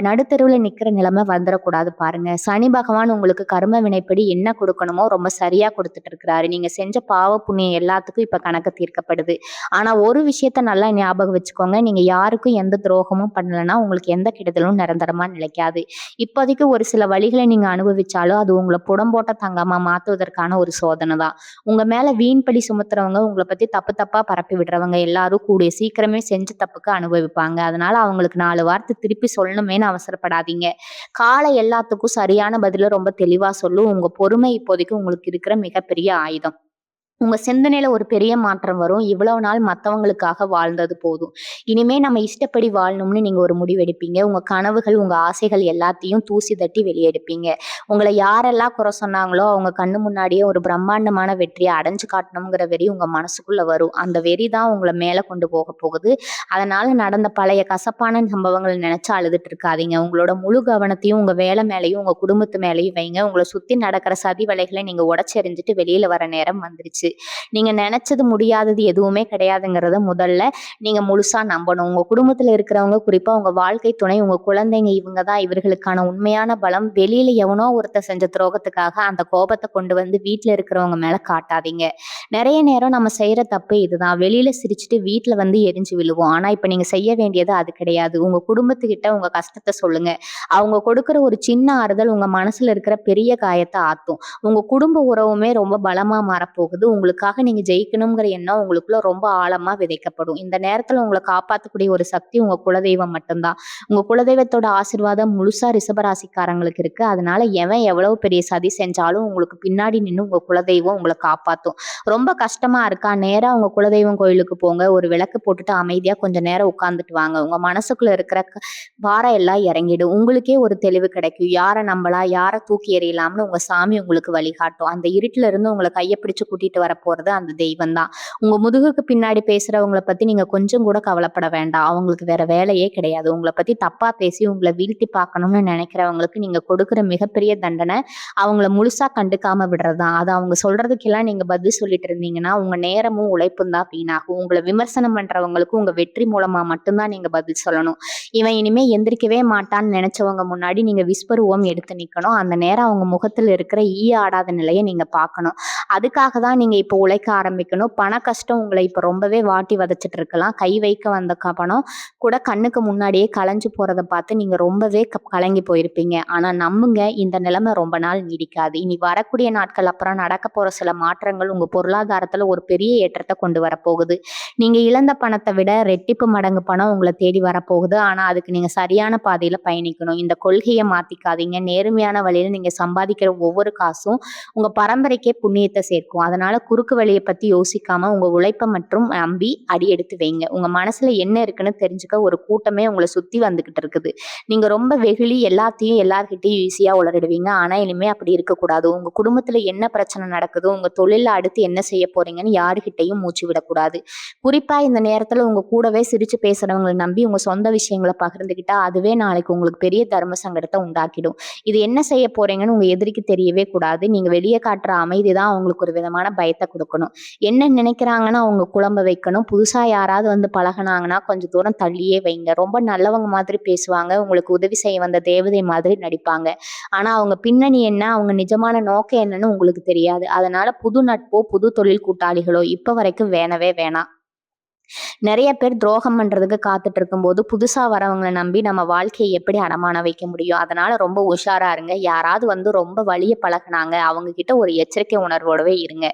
நடுத்தெருவுல நிக்கிற நிலைமை வந்துடக்கூடாது பாருங்க. சனி பகவான் உங்களுக்கு கர்ம வினைப்படி என்ன கொடுக்கணுமோ ரொம்ப சரியா கொடுத்துட்டு இருக்கிறாரு. நீங்க செஞ்ச பாவ புண்ணியம் எல்லாத்துக்கும் இப்ப கணக்கு தீர்க்கப்படுது. ஆனா ஒரு விஷயத்த நல்லா ஞாபகம் வச்சுக்கோங்க. நீங்க யாருக்கும் எந்த துரோகமும் பண்ணலன்னா உங்களுக்கு எந்த கெடுதலும் நிரந்தரமா நிலைக்காது. இப்போதைக்கு ஒரு சில வழிகளை நீங்க அனுபவிச்சாலும் அது உங்களை புடம்போட்ட தங்கமா மாத்துவதற்கான ஒரு சோதனை தான். உங்க மேல வீண் பழி சுமத்துறவங்க, உங்களை பத்தி தப்பு தப்பா பரப்பி விடுறவங்க எல்லாரும் கூடிய சீக்கிரமே செஞ்ச தப்புக்கு அனுபவிப்பாங்க. அதனால அவங்களுக்கு 4 வார்த்தை திருப்பி சொல்லணுமேன்னு அவசரப்படாதீங்க. காலம் எல்லாத்துக்கும் சரியான பதில ரொம்ப தெளிவா சொல்லும். உங்க பொறுமை இப்போதைக்கு உங்களுக்கு இருக்கிற மிகப்பெரிய ஆயுதம். உங்க சிந்தனையில ஒரு பெரிய மாற்றம் வரும். இவ்வளவு நாள் மத்தவங்களுக்காக வாழ்ந்தது போதும். இனிமே நம்ம இஷ்டப்படி வாழணும்னு நீங்க ஒரு முடிவெடுப்பீங்க. உங்க கனவுகள், உங்க ஆசைகள் எல்லாத்தையும் தூசி தட்டி வெளிய எடுப்பீங்க. உங்கள யாரெல்லாம் குறை சொன்னாங்களோ, அவங்க கண்ணு முன்னாடியே ஒரு பிரம்மாண்டமான வெற்றிய அடைஞ்சு காட்டணுங்கிற வெறி உங்க மனசுக்குள்ள வரும். அந்த வெறி தான் உங்கள மேல கொண்டு போக போகுது. அதனால நடந்த பழைய கசப்பான சம்பவங்கள நினைச்சு அழுதுட்டு இருக்காதீங்க. உங்களோட முழு கவனத்தையும் உங்க வேலை மேலயும், உங்க குடும்பத்து மேலயும் வைங்க. உங்கள சுத்தி நடக்கிற சதி வலைகளை நீங்க உடைச்செறிஞ்சுட்டு வெளியில வர நேரம் வந்துருச்சு. வந்துருச்சு. நீங்க நெனச்சது முடியாதது எதுவுமே கிடையாதுங்கிறத முதல்ல நீங்க முழுசா நம்பணும். உங்க குடும்பத்துல இருக்கிறவங்க, குறிப்பா உங்க வாழ்க்கை துணை, உங்க குழந்தைங்க இவங்க தான் இவர்களுக்கான உண்மையான பலம். வெளியில எவனோ ஒருத்தன் செஞ்ச துரோகத்துக்காக அந்த கோபத்த கொண்டு வந்து வீட்ல இருக்கிறவங்க மேல காட்டாதீங்க. நெறைய நேரம் நம்ம செய்ற தப்பு இதுதான். வெளியில சிரிச்சுட்டு வீட்ல வந்து எரிஞ்சு விழுவோம். ஆனா இப்ப நீங்க செய்ய வேண்டியது அது கிடையாது. உங்க குடும்பத்துக்கிட்ட உங்க கஷ்டத்த சொல்லுங்க. அவங்க கொடுக்குற ஒரு சின்ன ஆறுதல் உங்க மனசுல இருக்கிற பெரிய காயத்த ஆத்தும். உங்க குடும்ப உறவுமே ரொம்ப பலமா மாறப்போகுது. உங்களுக்காக நீங்க ஜெயிக்கணுங்கிற எண்ணம் உங்களுக்குள்ள ரொம்ப ஆழமா விதைக்கப்படும். இந்த நேரத்துல உங்கள காப்பாத்தக்கூடிய ஒரு சக்தி உங்க குலதெய்வம் மட்டும்தான். உங்க குலதெய்வத்தோட ஆசீர்வாதம் முழுசா ரிஷபராசிக்காரங்களுக்கு இருக்கு. அதனால எவன் எவ்வளவு பெரிய சதி செஞ்சாலும் உங்களுக்கு பின்னாடி நின்னு உங்க குலதெய்வம் உங்கள காப்பாத்தும். ரொம்ப கஷ்டமா இருக்கா? நேரா உங்க குலதெய்வம் கோயிலுக்கு போங்க. ஒரு விளக்கு போட்டுட்டு அமைதியா கொஞ்ச நேரம் உட்கார்ந்துட்டு வாங்க. உங்க மனசுக்குள்ள இருக்கிற பாரம் எல்லாம் இறங்கிடும். உங்களுக்கே ஒரு தெளிவு கிடைக்கும். யார நம்பலாம், யார தூக்கி எறியலாம்னு உங்க சாமி உங்களுக்கு வழிகாட்டும். அந்த இருட்டுல இருந்து உங்கள கைய பிடிச்சு கூட்டிட்டு வரப்போறது அந்த தெய்வம் தான். உங்க முதுகுக்கு பின்னாடி பேசுறவங்கள பத்தி நீங்க கொஞ்சம் கூட கவலைப்பட வேண்டாம். அவங்களுக்கு வேற வேலையே கிடையாது. உங்கள பத்தி தப்பா பேசி உங்கள வீழ்த்தி பார்க்கணும்னு நினைக்கிறவங்களுக்கு நீங்க கொடுக்கிற மிகப்பெரிய தண்டனை அவங்கள முழுசா கண்டுக்காம விடுறது தான். அது அவங்க சொல்றதுக்கெல்லாம் நீங்க பதில் சொல்லிட்டு இருந்தீங்கன்னா, உங்க நேரமும் உழைப்பும் தான் வீணாகும். உங்கள விமர்சனம் பண்றவங்களுக்கு உங்க வெற்றி மூலமா மட்டும் தான் நீங்க பதில் சொல்லணும். இவன் இனிமே எந்திரிக்கவே மாட்டான்னு நினைச்சவங்க முன்னாடி நீங்க விஸ்வரூபம் எடுத்து நிக்கணும். அந்த நேரம் அவங்க முகத்துல இருக்கிற ஆடாத நிலைய நீங்க பார்க்கணும். அதுக்காக தான் நீங்க இப்போ உழைக்க ஆரம்பிக்கணும். பண கஷ்டம் உங்களை இப்ப ரொம்பவே வாட்டி வதச்சிட்டு இருக்கலாம். கை வைக்க வந்த பணம் கூட கண்ணுக்கு முன்னாடியே கலைஞ்சு போறத பார்த்து நீங்க ரொம்பவே கலங்கி போயிருப்பீங்க. ஆனா நம்புங்க, இந்த நிலைமை ரொம்ப நாள் நீடிக்காது. இனி வரக்கூடிய நாட்கள் அப்புறம் நடக்க போற சில மாற்றங்கள் உங்க பொருளாதாரத்துல ஒரு பெரிய ஏற்றத்தை கொண்டு வரப்போகுது. நீங்க இழந்த பணத்தை விட ரெட்டிப்பு மடங்கு பணம் உங்களை தேடி வரப்போகுது. ஆனா அதுக்கு நீங்க சரியான பாதையில பயணிக்கணும். இந்த கொள்கையை மாத்திக்காதீங்க. நேர்மையான வழியில நீங்க சம்பாதிக்கிற ஒவ்வொரு காசும் உங்க பரம்பரைக்கே புண்ணியத்தை சேர்க்கும். அதனால குறுக்கு வழியை பத்தி யோசிக்காம உங்க உழைப்பை மற்றும் நம்பி அடி எடுத்து வைங்க. உங்க மனசுல என்ன இருக்குன்னு தெரிஞ்சுக்க ஒரு கூட்டமே உங்களை சுத்தி வந்துகிட்டு இருக்குது. நீங்க ரொம்ப வெகுளி, எல்லாத்தையும் எல்லார்கிட்டையும் ஈஸியா உளறிடுவீங்க. ஆனா இனிமே அப்படி இருக்கக்கூடாது. உங்க குடும்பத்துல என்ன பிரச்சனை நடக்குது, உங்க தொழில அடுத்து என்ன செய்ய போறீங்கன்னு யாருகிட்டையும் மூச்சு விடக்கூடாது. குறிப்பா இந்த நேரத்துல உங்க கூடவே சிரிச்சு பேசுறவங்களை நம்பி உங்க சொந்த விஷயங்களை பகிர்ந்துக்கிட்டா அதுவே நாளைக்கு உங்களுக்கு பெரிய தர்ம சங்கடத்தை உண்டாக்கிடும். இது என்ன செய்ய போறீங்கன்னு உங்க எதிரிக்கு தெரியவே கூடாது. நீங்க வெளியே காட்டுற அமைதி தான் அவங்களுக்கு ஒரு விதமான பயத்தை கொடுக்கணும். என்ன நினைக்கிறாங்கன்னா அவங்க குழம்ப வைக்கணும். புதுசா யாராவது வந்து பழகினாங்கன்னா கொஞ்சம் தூரம் தள்ளியே வைங்க. ரொம்ப நல்லவங்க மாதிரி பேசுவாங்க. உங்களுக்கு உதவி செய்ய வந்த தேவதை மாதிரி நடிப்பாங்க. ஆனா அவங்க பின்னணி என்ன, அவங்க நிஜமான நோக்கம் என்னன்னு உங்களுக்கு தெரியாது. அதனால புது நட்போ புது தொழில் கூட்டாளிகளோ இப்ப வரைக்கும் வேணவே வேணாம். நிறைய பேர் துரோகம் பண்றதுக்கு காத்துட்டு இருக்கும்போது புதுசா வரவங்களை நம்பி நம்ம வாழ்க்கையை எப்படி அடமான வைக்க முடியும்? அதனால ரொம்ப உஷாரா இருங்க. யாராவது வந்து ரொம்ப வலிய பழகுனாங்க, அவங்க கிட்ட ஒரு எச்சரிக்கை உணர்வோடவே இருங்க.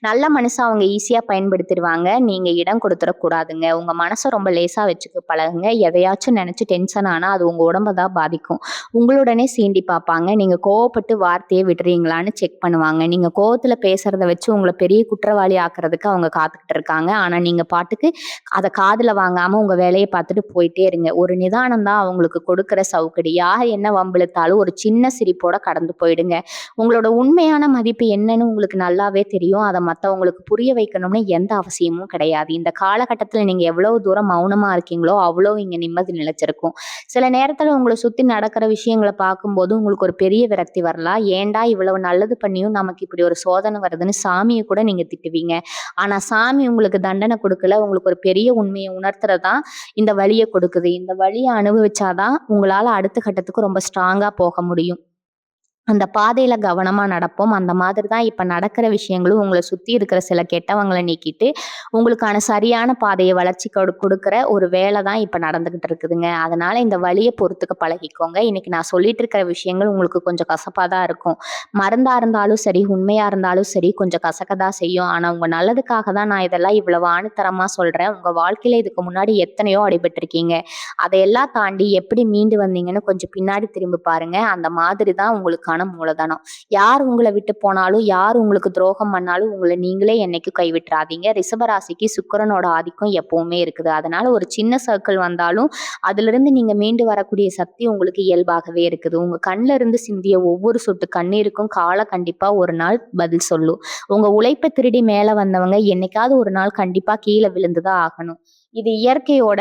நல்ல மனசை அவங்க ஈஸியா பயன்படுத்திடுவாங்க. நீங்க இடம் கொடுத்துடக்கூடாதுங்க. உங்க மனசை ரொம்ப லேசா வச்சுக்க பழகுங்க. எதையாச்சும் நினைச்சு டென்ஷன் ஆனா அது உங்க உடம்ப தான் பாதிக்கும். உங்களுடனே சீண்டி பார்ப்பாங்க. நீங்க கோவப்பட்டு வார்த்தையை விடுறீங்களான்னு செக் பண்ணுவாங்க. நீங்க கோவத்துல பேசுறத வச்சு உங்களை பெரிய குற்றவாளி ஆக்குறதுக்கு அவங்க காத்துக்கிட்டு இருக்காங்க. ஆனா நீங்க பாட்டுக்கு அத காதுல வாங்காம உங்க வேலைய பார்த்துட்டு போயிட்டே இருங்க. ஒரு நிதானம் தான் அவங்களுக்கு கொடுக்கிற சவுக்கடி. யார் என்ன வம்பிழுத்தாலும் ஒரு சின்ன சிரிப்போட கடந்து போயிடுங்க. உங்களோட உண்மையான மதிப்பு என்னன்னு உங்களுக்கு நல்லாவே தெரியும். அத மத்தவங்களுக்கு புரிய வைக்கணும்னு எந்த அவசியமும் கிடையாது. இந்த காலகட்டத்துல நீங்க எவ்வளவு தூரம் மௌனமா இருக்கீங்களோ அவ்வளோ இங்க நிம்மதி நிலைச்சிருக்கும். சில நேரத்துல உங்களை சுத்தி நடக்கிற விஷயங்களை பார்க்கும்போது உங்களுக்கு ஒரு பெரிய விரக்தி வரலாம். ஏன்டா இவ்வளவு நல்லது பண்ணியும் நமக்கு இப்படி ஒரு சோதனை வருதுன்னு சாமியை கூட நீங்க திட்டுவீங்க. ஆனா சாமி உங்களுக்கு தண்டனை கொடுக்கல. உங்களுக்கு ஒரு பெரிய உண்மையை உணர்த்துறதான் இந்த வழியை கொடுக்குது. இந்த வழியை அனுபவிச்சாதான் உங்களால அடுத்த கட்டத்துக்கு ரொம்ப ஸ்ட்ராங்கா போக முடியும். அந்த பாதையில கவனமா நடப்போம். அந்த மாதிரி தான் இப்ப நடக்கிற விஷயங்களும் உங்களை சுத்தி இருக்கிற சில கெட்டவங்களை நீக்கிட்டு உங்களுக்கான சரியான பாதையை வளர்ச்சி கொடுக்கிற ஒரு வேலை தான் இப்ப நடந்துகிட்டு இருக்குதுங்க. அதனால இந்த வழியை பொறுத்துக்க பழகிக்கோங்க. இன்னைக்கு நான் சொல்லிட்டு இருக்கிற விஷயங்கள் உங்களுக்கு கொஞ்சம் கசப்பா தான் இருக்கும். மருந்தா இருந்தாலும் சரி, உண்மையா இருந்தாலும் சரி, கொஞ்சம் கசக்கதான் செய்யும். ஆனா உங்க நல்லதுக்காக தான் நான் இதெல்லாம் இவ்வளவு ஆணித்தரமா சொல்றேன். உங்க வாழ்க்கையில இதுக்கு முன்னாடி எத்தனையோ அடிபட்டிருக்கீங்க. அதையெல்லாம் தாண்டி எப்படி மீண்டு வந்தீங்கன்னு கொஞ்சம் பின்னாடி திரும்பி பாருங்க. அந்த மாதிரி தான் உங்களுக்கான மூலதனம். யார் உங்களை விட்டு போனாலும், யார் உங்களுக்கு துரோகம் பண்ணாலும் உங்களை நீங்களே என்னைக்கும் கைவிட்டுறாதீங்க. ரிஷபராசிக்கு சுக்கிரனோட ஆதிக்கம் எப்பவுமே இருக்குது. அதனால ஒரு சின்ன சர்க்கிள் வந்தாலும் அதுல இருந்து நீங்க மீண்டு வரக்கூடிய சக்தி உங்களுக்கு இயல்பாகவே இருக்குது. உங்க கண்ல இருந்து சிந்திய ஒவ்வொரு சொட்டு கண்ணீருக்கும் காலம் கண்டிப்பா ஒரு நாள் பதில் சொல்லும். உங்க உழைப்பை திருடி மேல வந்தவங்க என்னைக்காவது ஒரு நாள் கண்டிப்பா கீழே விழுந்துதான் ஆகணும். இது இயற்கையோட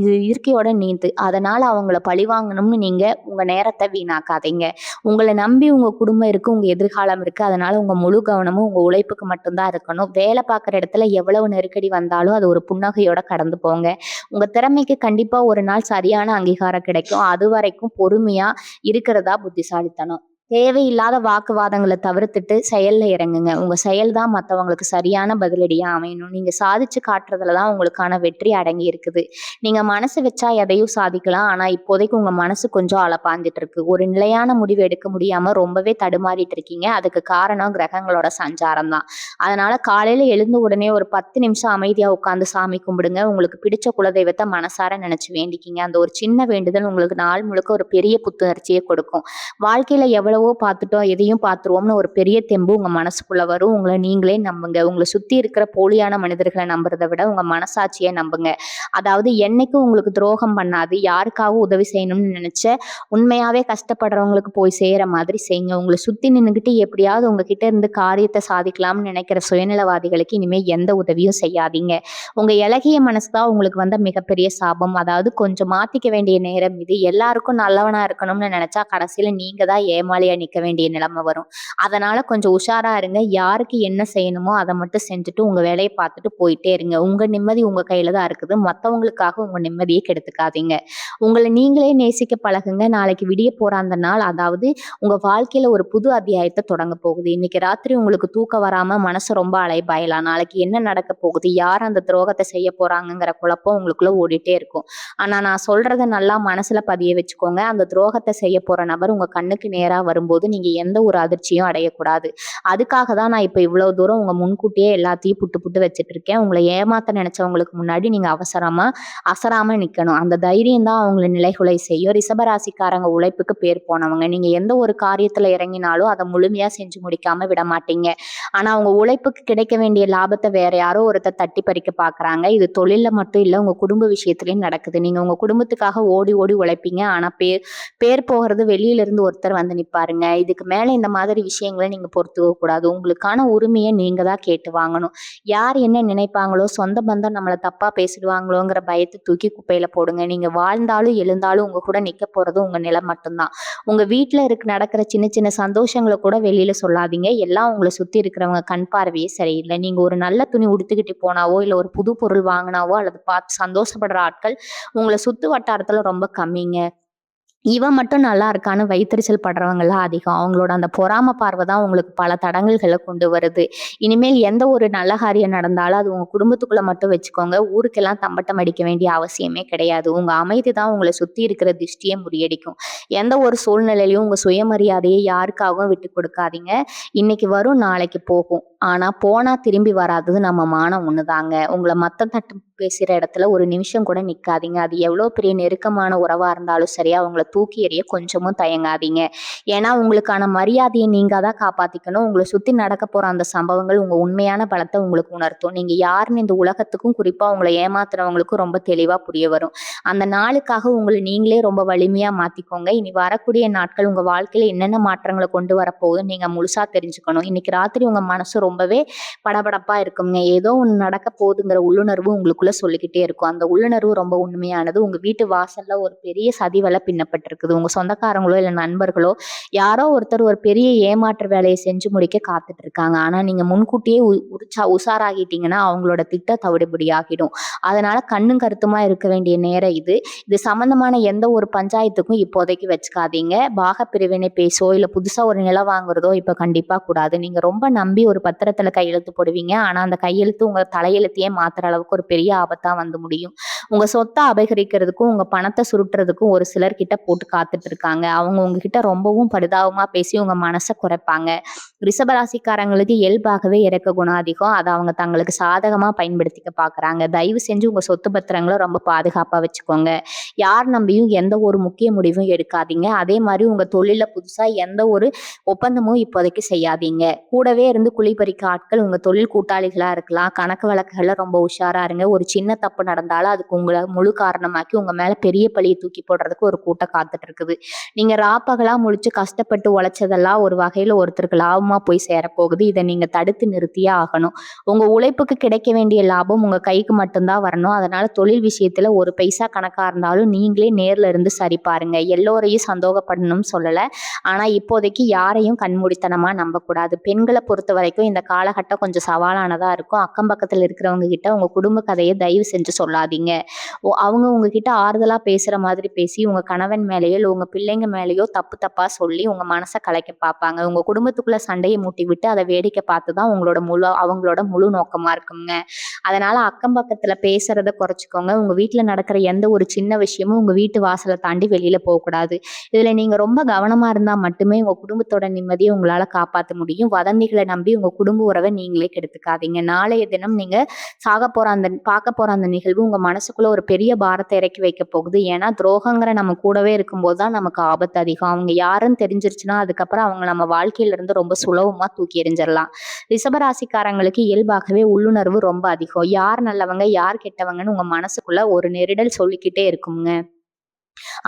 இது இயற்கையோட நீந்து. அதனால அவங்கள பழிவாங்கணும்னு நீங்க உங்க நேரத்த வீணாக்காதீங்க. உங்கள நம்பி உங்க குடும்பம் இருக்கு, உங்க எதிர்காலம் இருக்கு. அதனால உங்க முழு கவனமும் உங்க உழைப்புக்கு மட்டும் தான் இருக்கணும். வேலை பார்க்குற இடத்துல எவ்வளவு நெருக்கடி வந்தாலும் அது ஒரு புன்னகையோட கடந்து போங்க. உங்க திறமைக்கு கண்டிப்பா ஒரு நாள் சரியான அங்கீகாரம் கிடைக்கும். அதுவரைக்கும் பொறுமையா இருக்கிறதா புத்திசாலித்தனம். தேவையில்லாத வாக்குவாதங்கள தவிர்த்துட்டு செயல்ல இறங்குங்க. உங்க செயல் தான் மத்தவங்களுக்கு சரியான பதிலடியா அமையணும். நீங்க சாதிச்சு காட்டுறதுல தான் உங்களுக்கான வெற்றி அடங்கி இருக்குது. நீங்க மனசு வச்சா எதையும் சாதிக்கலாம். ஆனா இப்போதைக்கு உங்க மனசு கொஞ்சம் அலப்பாஞ்சிட்டு இருக்கு. ஒரு நிலையான முடிவு எடுக்க முடியாம ரொம்பவே தடுமாறிட்டு இருக்கீங்க. அதுக்கு காரணம் கிரகங்களோட சஞ்சாரம் தான். அதனால காலையில எழுந்த உடனே ஒரு 10 நிமிஷம் அமைதியா உட்கார்ந்து சாமி கும்பிடுங்க. உங்களுக்கு பிடிச்ச குலதெய்வத்த மனசார நினைச்சு வேண்டிக்கிங்க. அந்த ஒரு சின்ன வேண்டுதல் உங்களுக்கு நாள் முழுக்க ஒரு பெரிய புத்துணர்ச்சியை கொடுக்கும். வாழ்க்கையில எவ்வளவோ பார்த்துட்டோம், எதையும் பார்த்துருவோம்னு ஒரு பெரிய தெம்பு உங்க மனசுக்குள்ள வரும். உங்கள நீங்களே நம்புங்க. உங்கள சுத்தி இருக்கிற போலியான மனிதர்களை நம்புறத விட உங்க மனசாட்சியை நம்புங்க. அதாவது என்னைக்கும் உங்களுக்கு துரோகம் பண்ணாது. யாருக்காகவும் உதவி செய்யணும்னு நினைச்ச உண்மையாவே கஷ்டப்படுறவங்களுக்கு போய் சேர மாதிரி செய்யுங்க. உங்களை சுத்தி நின்னுகிட்டு எப்படியாவது உங்ககிட்ட இருந்து காரியத்தை சாதிக்கலாம்னு நினைக்கிற சுயநலவாதிகளுக்கு இனிமே எந்த உதவியும் செய்யாதீங்க. உங்க இளகிய மனசு தான் உங்களுக்கு வந்த மிகப்பெரிய சாபம். அதாவது கொஞ்சம் மாத்திக்க வேண்டிய நேரம் இது. எல்லாருக்கும் நல்லவனா இருக்கணும்னு நினைச்சா கடைசியில நீங்க தான் ஏமாளியா நிக்க வேண்டிய நிலைமை வரும். அதனால கொஞ்சம் உஷாரா இருங்க. யாருக்கு என்ன செய்யணுமோ அதை மட்டும் செஞ்சுட்டு உங்க வேலையை பார்த்துட்டு போயிட்டே இருங்க. உங்க நிம்மதி உங்க கையில தான் இருக்குது. மத்தவங்களுக்காக உங்க நிம்மதியை கெடுத்துக்காதீங்க. உங்களை நீங்களே நேசிக்க பழகுங்க. நாளைக்கு விடிய போற அந்த நாள், அதாவது உங்க வாழ்க்கையில ஒரு புது அத்தியாயத்தை தொடங்க போகுது. இன்னைக்கு ராத்திரி உங்களுக்கு தூக்கம் வராம மனசு ரொம்ப அலைபாயலாம். நாளைக்கு என்ன நடக்க போகுது, யார் அந்த துரோகத்தை செய்ய போறாங்கங்கிற குழப்பம் உங்களுக்குள்ள ஓடிட்டே இருக்கும். ஆனா நான் சொல்றத நல்லா மனசுல பதிய வச்சுக்கோங்க. அந்த துரோகத்தை செய்ய போற நபர் உங்க கண்ணுக்கு நேரா வரும்போது நீங்க எந்த ஒரு அதிர்ச்சியும் அடையக்கூடாது. அதுக்காக தான் நான் இப்ப இவ்வளவு தூரம் உங்க முன்கூட்டியே எல்லாத்தையும் புட்டு புட்டு வச்சுட்டு இருக்கேன். உங்களை ஏமாத்த நினைச்சவங்களுக்கு முன்னாடி நீங்க அசராம நிக்கணும். அந்த தைரியம் தான் அவங்களை நிலைகுலை செய்யும். ரிஷபராசிக்காரங்க உழைப்புக்கு பேர் போனவங்க. நீங்க எந்த ஒரு காரியத்துல இறங்கினாலும் அதை முழுமையா செஞ்சு முடிக்காம விட மாட்டீங்க. ஆனா உங்க உழைப்புக்கு கிடைக்க வேண்டிய லாபத்தை வேற யாரோ ஒருத்தர் தட்டி பறிக்க பாக்குறாங்க. இது தொழில்ல மட்டும் இல்ல, உங்க குடும்ப விஷயத்திலயும் நடக்குது. நீங்க உங்க குடும்பத்துக்காக ஓடி ஓடி உழைப்பீங்க. ஆனா பேர் போகிறது வெளியில இருந்து ஒருத்தர் வந்து நிப்பாருங்க. இதுக்கு மேல இந்த மாதிரி விஷயங்களை நீங்க பொறுத்துக்க கூடாது. உங்களுக்கான உரிமையை நீங்க தான் கேட்டு வாங்கணும். யார் என்ன நினைப்பாங்களோ, சொந்த பந்தம் நம்மளை தப்பா பேசிடுவாங்களோங்கிற பயத்தை தூக்கி குப்பையில போடுங்க. நீங்க வாழ்ந்தாலும் எழுந்தாலும் உங்க கூட நிக்க போறது உங்க நிலம் மட்டும்தான். உங்க வீட்டுல நடக்கிற சின்ன சின்ன சந்தோஷங்களை கூட வெளியில சொல்லாதீங்க. எல்லாம் உங்களை சுத்தி இருக்கிறவங்க கண் பார்வையே சரியில்லை. நீங்க ஒரு நல்ல துணி உடுத்துக்கிட்டு போனாவோ, இல்ல ஒரு புது பொருள் வாங்கினாவோ அல்லது பார்த்து சந்தோஷப்படுற ஆட்கள் உங்களை சுத்து வட்டாரத்துல ரொம்ப கம்மிங்க. இவன் மட்டும் நல்லா இருக்கான்னு வயித்தெரிச்சல் படுறவங்கலாம் அதிகம். அவங்களோட அந்த பொறாம பார்வை தான் உங்களுக்கு பல தடங்கல்களை கொண்டு வருது. இனிமேல் எந்த ஒரு நல்ல காரியம் நடந்தாலும் அது உங்க குடும்பத்துக்குள்ள மட்டும் வச்சுக்கோங்க. ஊருக்கெல்லாம் தம்பட்டம் அடிக்க வேண்டிய அவசியமே கிடையாது. உங்க அமைதி தான் உங்களை சுத்தி இருக்கிற திருஷ்டியை முறியடிக்கும். எந்த ஒரு சூழ்நிலையிலும் உங்க சுயமரியாதையை யாருக்காகவும் விட்டு கொடுக்காதீங்க. இன்னைக்கு வரும், நாளைக்கு போகும். ஆனா போனா திரும்பி வராதது நம்ம மானம் ஒண்ணுதாங்க. உங்களை மத்தம் தட்டு பேசுற இடத்துல ஒரு நிமிஷம் கூட நிக்காதீங்க. அது எவ்வளவு பெரிய நெருக்கமான உறவா இருந்தாலும் சரியா அவங்கள தூக்கி எறிய கொஞ்சமும் தயங்காதீங்க. ஏன்னா உங்களுக்கான மரியாதையை நீங்க தான் காப்பாத்திக்கணும். உங்களை சுத்தி நடக்க போற அந்த சம்பவங்கள் உங்க உண்மையான பலத்தை உங்களுக்கு உணர்த்தும். நீங்க யாருன்னு இந்த உலகத்துக்கும், குறிப்பா உங்களை ஏமாத்துறவங்களுக்கும் ரொம்ப தெளிவா புரிய வரும். அந்த நாளுக்காக உங்களை நீங்களே ரொம்ப வலிமையா மாத்திக்கோங்க. இனி வரக்கூடிய நாட்கள் உங்க வாழ்க்கையில என்னென்ன மாற்றங்களை கொண்டு வரப்போகுது நீங்க முழுசா தெரிஞ்சுக்கணும். இன்னைக்கு ராத்திரி உங்க மனசு ரொம்பவே படபடப்பா இருக்குங்க. ஏதோ ஒண்ணு நடக்க போகுதுங்கிற உள்ளுணர்வு உங்களுக்குள்ள சொல்லிக்கிட்டே இருக்கும். அந்த உள்ளுணர்வு ரொம்ப உண்மையானது. உங்க வீட்டு வாசல்ல ஒரு பெரிய சதிவலை பின்னப்பட்டிருக்குது. உங்க சொந்தக்காரங்களோ இல்ல நண்பர்களோ யாரோ ஒருத்தர் ஒரு பெரிய ஏமாற்று வேலையை செஞ்சு முடிக்க காத்துட்டு இருக்காங்க. ஆனா நீங்க முன்கூட்டியே உஷாராகிட்டீங்கன்னா அவங்களோட திட்டம் தவிடுபடி ஆகிடும். அதனால கண்ணும் கருத்துமா இருக்க வேண்டிய நேரம் இது. இது சம்பந்தமான எந்த ஒரு பஞ்சாயத்துக்கும் இப்போதைக்கு வச்சுக்காதீங்க. பாக பிரிவினை பேசோ இல்ல புதுசா ஒரு நிலம் வாங்குறதோ இப்ப கண்டிப்பா கூடாது. நீங்க ரொம்ப நம்பி ஒரு பத்திரத்துல கையெழுத்து போடுவீங்க. ஆனா அந்த கையெழுத்து உங்க தலையெழுத்தையே மாத்துற அளவுக்கு ஒரு பெரிய ஆபத்தா வந்து முடியும். உங்க சொத்தை அபகரிக்கிறதுக்கும் உங்க பணத்தை சுருட்டுறதுக்கும் ஒரு சிலர் கிட்ட போட்டு காத்துட்டு இருக்காங்க. அவங்க உங்ககிட்ட ரொம்பவும் பரிதாபமா பேசி உங்க மனசை குறைப்பாங்க. ரிஷபராசிக்காரங்களுக்கு இயல்பாகவே இறக்க குணம் அதிகம். அதை அவங்க தங்களுக்கு சாதகமா பயன்படுத்திக்க பாக்குறாங்க. தயவு செஞ்சு உங்க சொத்து பத்திரங்களை ரொம்ப பாதுகாப்பா வச்சுக்கோங்க. யார் நம்பியும் எந்த ஒரு முக்கிய முடிவும் எடுக்காதீங்க. அதே மாதிரி உங்க தொழில புதுசா எந்த ஒரு ஒப்பந்தமும் இப்போதைக்கு செய்யாதீங்க. கூடவே இருந்து குழி பறிக்க ஆட்கள் உங்க தொழில் கூட்டாளிகளா இருக்கலாம். கணக்கு வழக்குகள்ல ரொம்ப உஷாரா இருங்க. ஒரு ஒரு சின்ன தப்பு நடந்தாலும் அதுக்கு உங்கள முழு காரணமாக்கி உங்க மேல பெரிய பழிய தூக்கி போடுறதுக்கு ஒரு கூட்டம் காத்துட்டு இருக்குது. நீங்க ராப்பகலா முழிச்சு கஷ்டப்பட்டு உழைச்சதெல்லாம் ஒரு வகையில ஒருத்தருக்கு லாபமா போய் சேரப்போகுது. இத நீங்க தடுத்து நிறுத்தியே ஆகணும். உங்க உழைப்புக்கு கிடைக்க வேண்டிய லாபம் உங்க கைக்கு மட்டும் தான் வரணும். அதனால தொழில் விஷயத்துல ஒரு பைசா கணக்கா இருந்தாலும் நீங்களே நேர்ல இருந்து சரி பாருங்க. எல்லோரையும் சந்தோகப்படணும்னு சொல்லல. ஆனா இப்போதைக்கு யாரையும் கண்மூடித்தனமா நம்பக்கூடாது. பெண்கள பொறுத்தவரைக்கும் இந்த காலகட்டம் கொஞ்சம் சவாலானதா இருக்கும். அக்கம் பக்கத்துல இருக்கிறவங்க கிட்ட உங்க குடும்ப கதைய தயவு செஞ்சு சொல்லாதீங்க. அவங்க உங்ககிட்ட ஆறுதலா பேசுற மாதிரி பேசி உங்க கணவன் மேலயோ இல்ல உங்க பிள்ளைங்க மேலயோ தப்பு தப்பா சொல்லி உங்க மனச கலைக்க பார்ப்பாங்க. உங்க குடும்பத்துக்குள்ள சண்டைய மூட்டி விட்டு அத வேடிக்கை பார்த்து தான் அவங்களோட முழு நோக்கமா இருக்குங்க. அதனால அக்கம் பக்கத்துல பேசுறத குறைச்சுக்கோங்க. உங்க வீட்ல நடக்கிற எந்த ஒரு சின்ன விஷயமும் உங்க வீட்டு வாசல தாண்டி வெளியில போகக்கூடாது. இதுல நீங்க ரொம்ப கவனமா இருந்தா மட்டுமே உங்க குடும்பத்தோட நிம்மதிய உங்களால காப்பாத்த முடியும். வதந்திகள நம்பி உங்க குடும்ப உறவ நீங்களே கெடுத்துக்காதீங்க. நாளைய தினம் நீங்க பார்க்க போற அந்த நிகழ்வு உங்க மனசுக்குள்ள ஒரு பெரிய பாரத்த இறக்கி வைக்க போகுது. ஏன்னா துரோகங்கிற நம்ம கூடவே இருக்கும்போது தான் நமக்கு ஆபத்து அதிகம். அவங்க யாருன்னு தெரிஞ்சிருச்சுன்னா அதுக்கப்புறம் அவங்க நம்ம வாழ்க்கையில இருந்து ரொம்ப சுலபமா தூக்கி எறிஞ்சிடலாம். ரிஷபராசிக்காரங்களுக்கு இயல்பாகவே உள்ளுணர்வு ரொம்ப அதிகம். யார் நல்லவங்க யார் கெட்டவங்கன்னு உங்க மனசுக்குள்ள ஒரு நெருடல் சொல்லிக்கிட்டே இருக்குங்க.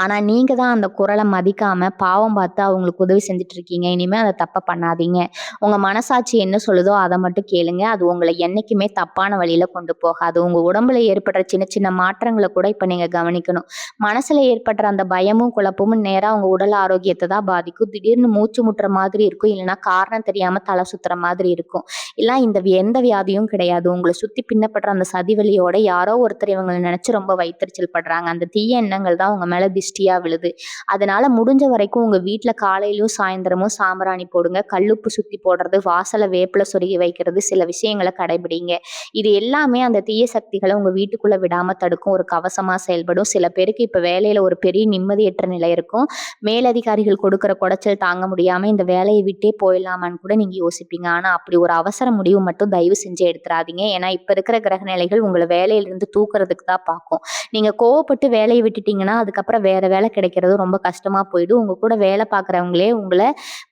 ஆனா நீங்க தான் அந்த குரல மதிக்காம பாவம் பார்த்து அவங்களுக்கு உதவி செஞ்சுட்டு இருக்கீங்க. இனிமே அந்த தப்ப பண்ணாதீங்க. உங்க மனசாட்சி என்ன சொல்லுதோ அத மட்டும் கேளுங்க. அது உங்கள என்னைக்குமே தப்பான வழியில கொண்டு போகாது. உங்க உடம்புல ஏற்படுற சின்ன சின்ன மாற்றங்கள கூட இப்ப நீங்க கவனிக்கணும். மனசுல ஏற்படுற அந்த பயமும் குழப்பமும் நேரா உங்க உடல் ஆரோக்கியத்த தான் பாதிக்கும். திடீர்னு மூச்சு முட்டுற மாதிரி இருக்கும். இல்லைன்னா காரணம் தெரியாம தலை சுத்துற மாதிரி இருக்கும். இல்ல எந்த வியாதியும் கிடையாது. உங்கள சுத்தி பின்னப்படுற அந்த சதிவலியோட யாரோ ஒருத்தர் இவங்கள நினைச்சு ரொம்ப வயித்தெரிச்சல் படுறாங்க. அந்த தீய எண்ணங்கள் தான் உங்க மேல திஷ்டியா விழுது. அதனால முடிஞ்ச வரைக்கும் உங்க வீட்ல காலையிலயும் சாயந்தரமும் சாம்பிராணி போடுங்க. கல்லுப்பு சுத்தி போடுறது, வாசல்ல வேப்பில சொருகி வைக்கிறது, சில விஷயங்கள கடைபிடிங்க. இது எல்லாமே அந்த தீய சக்திகள உங்க வீட்டுக்குள்ள விடாம தடுக்கும் ஒரு கவசமா செயல்படும். சில பேருக்கு இப்ப வேலையில ஒரு பெரிய நிம்மதியற்ற நிலை இருக்கும். மேலதிகாரிகள் கொடுக்கிற குடைச்சல் தாங்க முடியாம இந்த வேலையை விட்டே போயிடலாமான்னு கூட நீங்க யோசிப்பீங்க. ஆனா அப்படி ஒரு அவசர முடிவு மட்டும் தயவு செஞ்சு எடுத்துறாதீங்க. ஏன்னா இப்ப இருக்கிற கிரக நிலைகள் உங்களை வேலையிலிருந்து தூக்குறதுக்கு தான் பார்க்கும். நீங்க கோவப்பட்டு வேலையை விட்டுட்டீங்கன்னா அதுக்கப்புறம் வேற வேலை கிடைக்கிறது ரொம்ப கஷ்டமா போயிடும். உங்க கூட வேலை பார்க்குறவங்களே உங்களை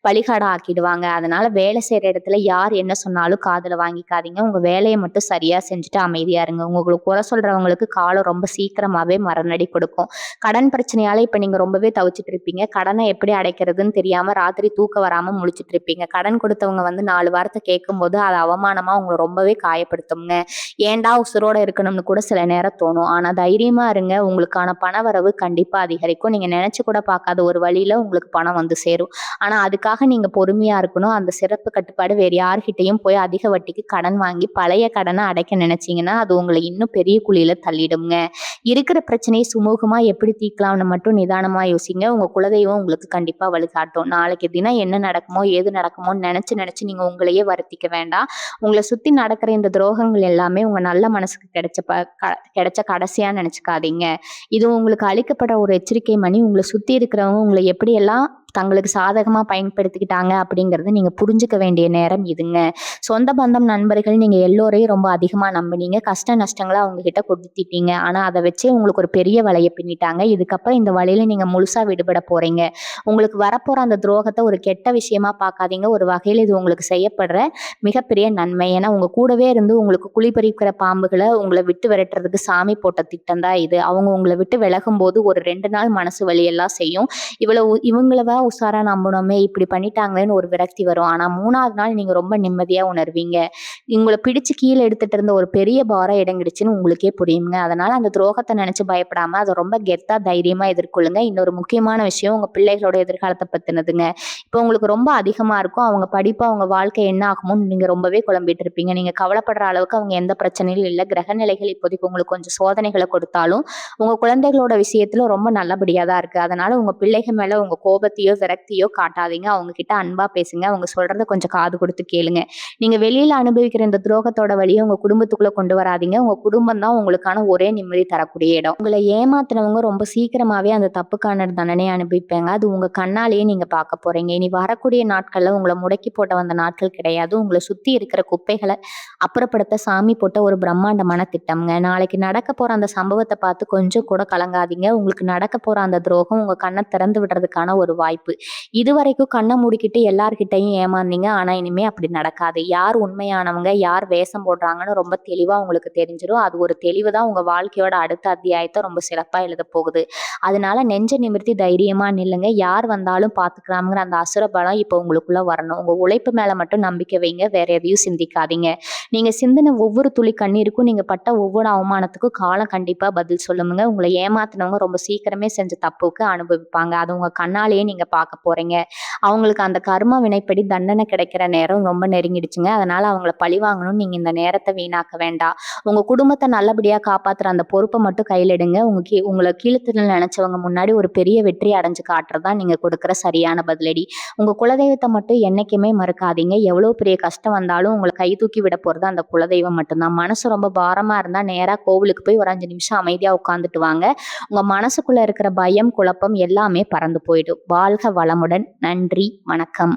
பலிகாடா ஆக்கிடுவாங்க. அதனால வேலை செய்யற இடத்துல யார் என்ன சொன்னாலும் காதுல வாங்கிக்காதீங்க. உங்க வேலையை மட்டும் சரியா செஞ்சுட்டு அமைதியா இருங்க. உங்களுக்கு குறை சொல்றவங்களுக்கு காலம் ரொம்ப சீக்கிரமாவே மரணடி கொடுக்கும். கடன் பிரச்சனையால இப்ப நீங்க ரொம்பவே தவிச்சிட்டு இருப்பீங்க. கடனை எப்படி அடைக்கிறதுன்னு தெரியாம ராத்திரி தூக்கம் வராம முழிச்சிட்டு இருப்பீங்க. கடன் கொடுத்தவங்க வந்து 4 வார்த்தை கேட்கும்போது அது அவமானமா உங்களை ரொம்பவே காயப்படுத்துங்க. ஏன்டா உசுரோட இருக்கணும்னு கூட சில நேரம் தோணும். ஆனா தைரியமா இருங்க. உங்களுக்கான பணவரவு கண்டிப்பா அதிகரிக்கும். நீங்க நினைச்சு கூட பார்க்காத ஒரு வழியில உங்களுக்கு பணம் வந்து சேரும். ஆனா அதுக்காக நீங்க பொறுமையா இருக்கணும். அந்த சிறப்பு கட்டுப்பாடு வேற யார்கிட்டயும் போய் அதிக வட்டிக்கு கடன் வாங்கி பழைய கடனை அடைக்க நினைச்சீங்கன்னா அது உங்களை இன்னும் பெரிய குழியில தள்ளிடுங்க. இருக்கிற பிரச்சனையை சுமூகமா எப்படி தீர்க்கலாம்னு மட்டும் நிதானமா யோசிங்க. உங்க குலதெய்வம் உங்களுக்கு கண்டிப்பா வழிகாட்டும். நாளைக்கு தினம் என்ன நடக்குமோ ஏது நடக்குமோன்னு நினைச்சு நினைச்சு நீங்க உங்களையே வருத்திக்க வேண்டாம். உங்களை சுத்தி நடக்கிற இந்த துரோகங்கள் எல்லாமே உங்க நல்ல மனசுக்கு கிடைச்ச கடைசியா நினைச்சுக்காதீங்க. இது உங்களுக்கு அளிக்கப்பட்ட ஒரு எச்சரிக்கை மணி. உங்களை சுத்தி இருக்கிறவங்க உங்களை எப்படியெல்லாம் தங்களுக்கு சாதகமா பயன்படுத்திக்கிட்டாங்க அப்படிங்கறத நீங்க புரிஞ்சுக்க வேண்டிய நேரம் இதுங்க. சொந்த பந்தம் நண்பர்கள் நீங்க எல்லோரையும் ரொம்ப அதிகமா நம்பினீங்க. கஷ்ட நஷ்டங்களை அவங்க கிட்ட கொடுத்துட்டீங்க. ஆனா அதை வச்சே உங்களுக்கு ஒரு பெரிய வலைய பின்னிட்டாங்க. இதுக்கப்புறம் இந்த வலையில நீங்க முழுசா விடுபட போறீங்க. உங்களுக்கு வரப்போற அந்த துரோகத்தை ஒரு கெட்ட விஷயமா பார்க்காதீங்க. ஒரு வகையில இது உங்களுக்கு செய்யப்படுற மிகப்பெரிய நன்மை. ஏன்னா உங்க கூடவே இருந்து உங்களுக்கு குழிபறிக்கிற பாம்புகளை உங்களை விட்டு விரட்டுறதுக்கு சாமி போட்ட திட்டம் தான் இது. அவங்க உங்களை விட்டு விலகும் போது ஒரு 2 நாள் மனசு வலியெல்லாம் செய்யும். இவங்களவா உஷாரா நம்பணுமே இப்படி பண்ணிட்டாங்களேன்னு ஒரு விரக்தி வரும். ஆனா 3வது நாள் நீங்க ரொம்ப நிம்மதியா உணர்வீங்க. உங்களை பிடிச்சு கீழே எடுத்துட்டு இருந்த ஒரு பெரிய பாரம் இடங்கிடுச்சுன்னு உங்களுக்கே புரியுங்க. அதனால அந்த துரோகத்தை நினைச்சு பயப்படாம அதை ரொம்ப கெத்தா தைரியமா எதிர்கொள்ளுங்க. இன்னொரு முக்கியமான விஷயம் உங்க பிள்ளைகளோட எதிர்காலத்தை பத்தினதுங்க. இப்போ உங்களுக்கு ரொம்ப அதிகமா இருக்கும். அவங்க படிப்பு அவங்க வாழ்க்கை என்ன ஆகுமோன்னு நீங்க ரொம்பவே குழம்பிட்டு இருப்பீங்க. நீங்க கவலைப்படுற அளவுக்கு அவங்க எந்த பிரச்சனையும் இல்லை. கிரக நிலைகள் இப்போதைக்கு உங்களுக்கு கொஞ்சம் சோதனைகளை கொடுத்தாலும் உங்க குழந்தைகளோட விஷயத்துல ரொம்ப நல்லபடியா தான் இருக்கு. அதனால உங்க பிள்ளைகள் மேல உங்க கோபத்தையோ விரக்தியோ காட்டாதீங்க. அவங்க கிட்ட அன்பா பேசுங்க. அவங்க சொல்றத கொஞ்சம் காது கொடுத்து கேளுங்க. நீங்க வெளியில அனுபவிக்கிற இந்த துரோகத்தோட வழியை உங்க குடும்பத்துக்குள்ள கொண்டு வராதீங்க. உங்க குடும்பம் தான் உங்களுக்கான ஒரே நிம்மதி தரக்கூடிய இடம். உங்களை ஏமாத்தினவங்க ரொம்ப சீக்கிரமாவே அந்த தப்புக்கான தண்டனையை அனுபவிப்பாங்க. அது உங்க கண்ணாலேயே நீங்க பார்க்க போறீங்க. இனி வரக்கூடிய நாட்கள்ல உங்களை முடக்கி போட்ட வந்த நாட்கள் கிடையாது. உங்களை சுத்தி இருக்கிற குப்பைகளை அப்புறப்படுத்த சாமி போட்ட ஒரு பிரம்மாண்டமான திட்டம்ங்க. நாளைக்கு நடக்க போற அந்த சம்பவத்தை பார்த்து கொஞ்சம் கூட கலங்காதீங்க. உங்களுக்கு உங்களுக்கு நடக்க போற அந்த துரோகம் உங்க கண்ண திறந்து விடுறதுக்கான ஒரு வாய்ப்பு. இதுவரைக்கும் கண்ண மூடிக்கிட்டு எல்லார்கிட்டயும் ஏமாந்தீங்க. ஆனா இனிமே அப்படி நடக்காது. யார் உண்மையானவங்க, யார் வேஷம் போடுறாங்கன்னு ரொம்ப தெளிவா உங்களுக்கு தெரிஞ்சிரும். அது ஒரு தெளிவு தான் உங்க வாழ்க்கையோட அடுத்த அத்தியாயத்த ரொம்ப சிறப்பா எழுதப் போகுது. அதனால நெஞ்ச நிமிர்த்தி தைரியமா நில்லுங்க. யார் வந்தாலும் பார்த்துக்கலாம்ங்கிற அந்த அசுர பலம் இப்போ உங்களுக்குள்ள வரணும். உங்க உழைப்பு மேல மட்டும் நம்பிக்கை வைங்க. வேற எதையும் சிந்திக்காதீங்க. நீங்க சிந்தின ஒவ்வொரு துளி கண்ணீருக்கும், நீங்க பட்ட ஒவ்வொரு அவமானத்துக்கும் காலம் கண்டிப்பா பதில் சொல்லுமுங்க. உங்கள ஏமாத்துனவங்க ரொம்ப சீக்கிரமே செஞ்ச தப்புக்கு அனுபவிப்பாங்க. அத உங்க கண்ணாலேயே நீங்க பார்க்க போறீங்க. அவங்களுக்கு அந்த கர்ம வினைப்படி தண்டனை கிடைக்கிற நேரம் ரொம்ப நெருங்கிடுச்சுங்க. அதனால அவங்கள பழிவாங்கணும்னு நீங்க இந்த நேரத்த வீணாக்க வேண்டாம். உங்க குடும்பத்த நல்லபடியா காப்பாத்துற அந்த பொறுப்ப மட்டும் கையில எடுங்க. உங்கள கீழ்த்தரணும்னு நெனச்சவங்க முன்னாடி ஒரு பெரிய வெற்றி அடைஞ்சு காட்டுறது தான் நீங்க கொடுக்குற சரியான பதிலடி. உங்க குலதெய்வத்த மட்டும் என்னைக்குமே மறக்காதீங்க. எவ்வளோ பெரிய கஷ்டம் வந்தாலும் உங்கள கை தூக்கி விட போறது அந்த குலதெய்வம் மட்டும்தான். மனசு ரொம்ப பாரமா இருந்தா நேரா கோவிலுக்கு போய் ஒரு 5 நிமிஷம் அமைதியா உட்கார்ந்துட்டு வாங்க. உங்க மனசுக்குள்ள இருக்கிற பயம், குழப்பம் எல்லாமே பறந்து போயிடும். வாழ்க வளமுடன். நன்றி. வணக்கம்.